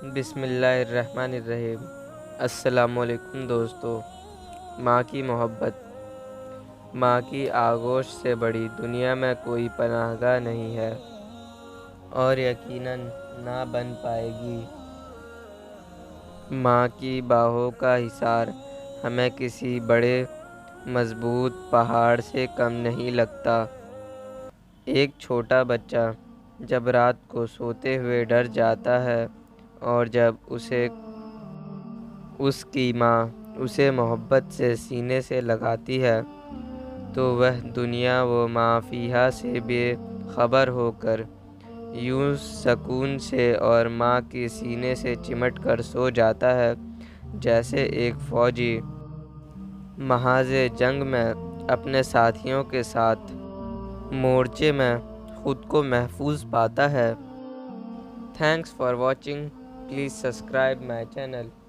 بسم اللہ الرحمن الرحیم۔ السلام علیکم دوستو۔ ماں کی محبت۔ ماں کی آغوش سے بڑی دنیا میں کوئی پناہ گاہ نہیں ہے اور یقیناً نہ بن پائے گی۔ ماں کی باہوں کا حصار ہمیں کسی بڑے مضبوط پہاڑ سے کم نہیں لگتا۔ ایک چھوٹا بچہ جب رات کو سوتے ہوئے ڈر جاتا ہے اور جب اس کی ماں اسے محبت سے سینے سے لگاتی ہے تو وہ دنیا و ما فیہا سے بے خبر ہو کر یوں سکون سے اور ماں کے سینے سے چمٹ کر سو جاتا ہے جیسے ایک فوجی محاذ جنگ میں اپنے ساتھیوں کے ساتھ مورچے میں خود کو محفوظ پاتا ہے۔ Thanks for watching. Please subscribe my channel.